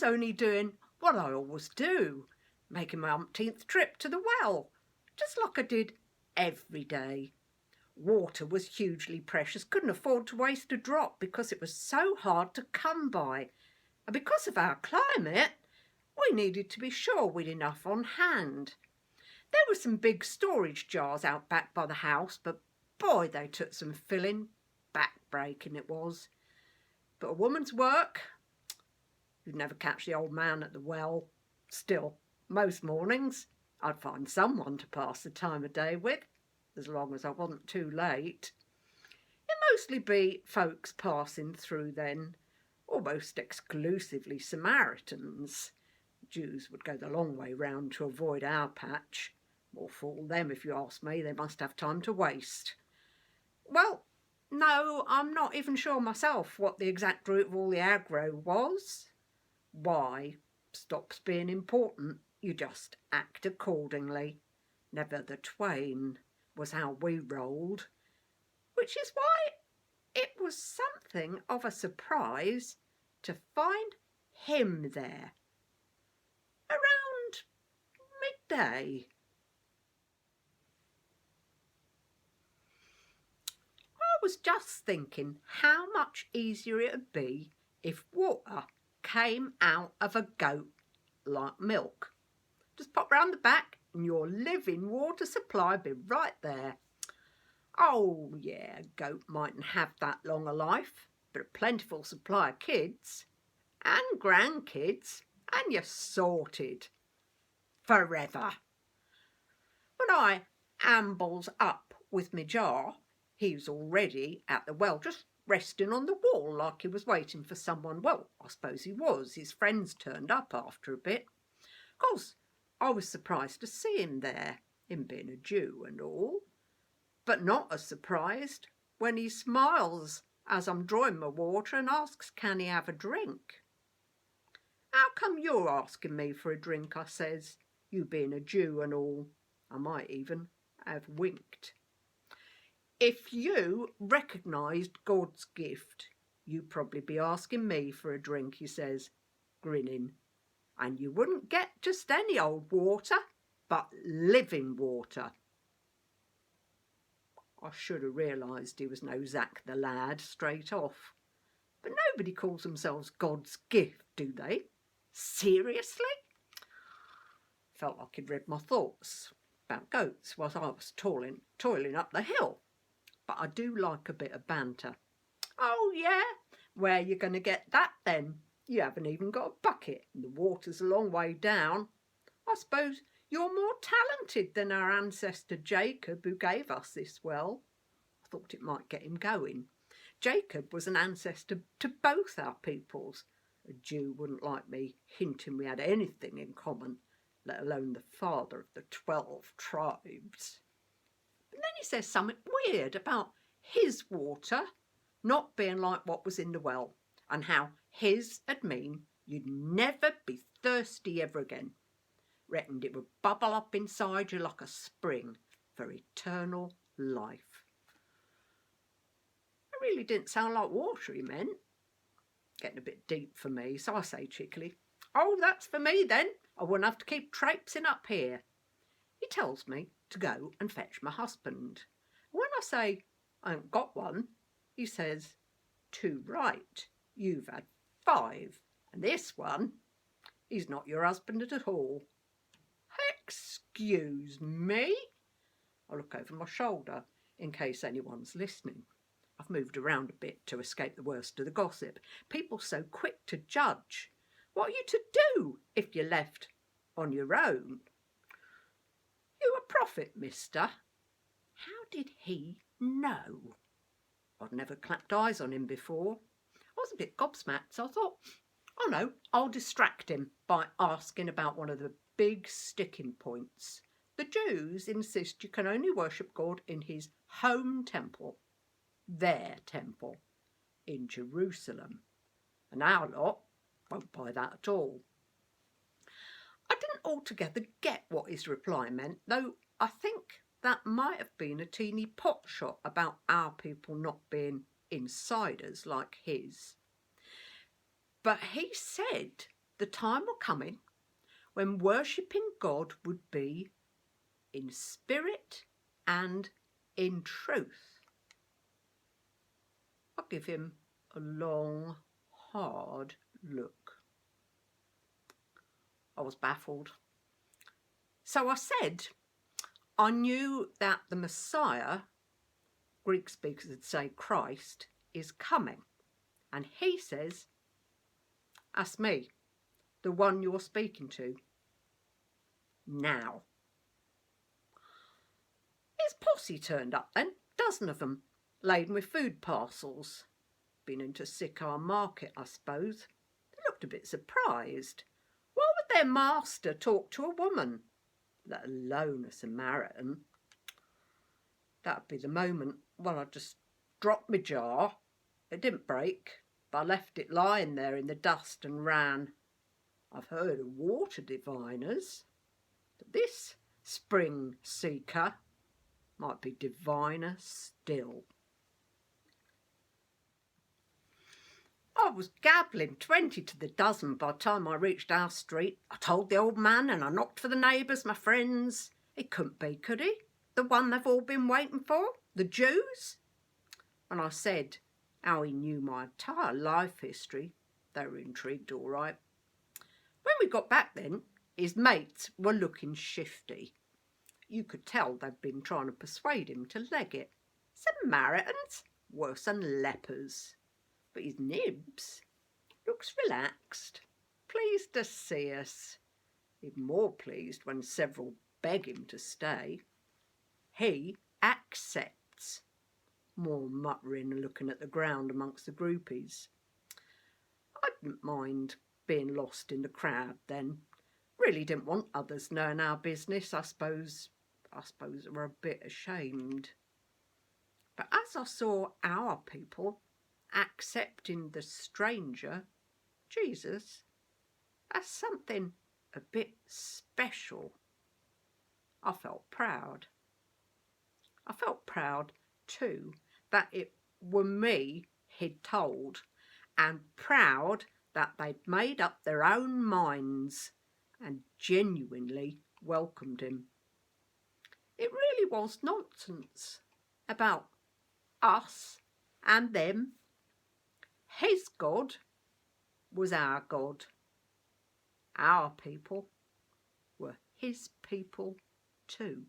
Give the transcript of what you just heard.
only doing what I always do, making my umpteenth trip to the well, just like I did every day. Water was hugely precious, couldn't afford to waste a drop because it was so hard to come by. And because of our climate, we needed to be sure we'd enough on hand. There were some big storage jars out back by the house, but boy, they took some filling. Back-breaking it was. But a woman's work, you'd never catch the old man at the well. Still, most mornings, I'd find someone to pass the time of day with, as long as I wasn't too late. It'd mostly be folks passing through then, almost exclusively Samaritans. Jews would go the long way round to avoid our patch. More fool them, if you ask me. They must have time to waste. Well, no, I'm not even sure myself what the exact root of all the aggro was. Why stops being important. You just act accordingly. Never the twain was how we rolled. Which is why it was something of a surprise to find him there around midday. I was just thinking how much easier it would be if water came out of a goat like milk. Just pop round the back and your living water supply would be right there. Oh yeah, a goat mightn't have that long a life, but a plentiful supply of kids and grandkids, and you're sorted forever. When I ambles up with my jar, he was already at the well, just resting on the wall like he was waiting for someone. Well, I suppose he was. His friends turned up after a bit. Of course, I was surprised to see him there, him being a Jew and all, but not as surprised when he smiles as I'm drawing my water and asks, can he have a drink? How come you're asking me for a drink, I says, you being a Jew and all. I might even have winked. If you recognised God's gift, you'd probably be asking me for a drink, he says, grinning. And you wouldn't get just any old water, but living water. I should have realised he was no Zach the Lad straight off. But nobody calls themselves God's gift, do they? Seriously? Felt like he'd read my thoughts about goats whilst I was toiling up the hill. But I do like a bit of banter. Oh, yeah? Where you going to get that then? You haven't even got a bucket and the water's a long way down. I suppose you're more talented than our ancestor Jacob, who gave us this well. I thought it might get him going. Jacob was an ancestor to both our peoples. A Jew wouldn't like me hinting we had anything in common, let alone the father of the 12 tribes. But then he says something weird about his water not being like what was in the well, and how his would mean you'd never be thirsty ever again. Reckoned it would bubble up inside you like a spring for eternal life. It really didn't sound like water he meant. Getting a bit deep for me, so I say cheekily, oh, that's for me then. I wouldn't have to keep traipsing up here. He tells me to go and fetch my husband. When I say I ain't got one, he says, too right, you've had 5, and this one, he's not your husband at all. Excuse me? I look over my shoulder in case anyone's listening. I've moved around a bit to escape the worst of the gossip. People so quick to judge. What are you to do if you're left on your own? You a prophet, mister? How did he know? I'd never clapped eyes on him before. I was a bit gobsmacked, so I thought, oh no, I'll distract him by asking about one of the big sticking points. The Jews insist you can only worship God in his home temple, their temple, in Jerusalem. And our lot won't buy that at all. I didn't altogether get what his reply meant, though I think that might have been a teeny pot shot about our people not being insiders like his. But he said the time were coming when worshipping God would be in spirit and in truth. I give him a long, hard look. I was baffled. So I said, I knew that the Messiah, Greek speakers would say Christ, is coming. And he says, that's me, the one you're speaking to now. His posse turned up then, dozen of them, laden with food parcels. Been into Sycamore Market, I suppose. They looked a bit surprised. Why would their master talk to a woman, let alone a Samaritan? That'd be the moment when I just dropped my jar. It didn't break, but I left it lying there in the dust and ran. I've heard of water diviners, but this spring seeker might be diviner still. I was gabbling 20 to the dozen by the time I reached our street. I told the old man and I knocked for the neighbours, my friends. He couldn't be, could he? The one they've all been waiting for? The Jews? And I said how he knew my entire life history. They were intrigued all right. When we got back then, his mates were looking shifty. You could tell they'd been trying to persuade him to leg it. Samaritans? Worse than lepers. But his nibs looks relaxed, pleased to see us. Even more pleased when several beg him to stay. He accepts. More muttering and looking at the ground amongst the groupies. I didn't mind being lost in the crowd then. Really didn't want others knowing our business. I suppose they were a bit ashamed. But as I saw our people accepting the stranger, Jesus, as something a bit special, I felt proud. I felt proud too that it were me he'd told, and proud that they'd made up their own minds and genuinely welcomed him. It really was nonsense about us and them. His God was our God. Our people were his people too.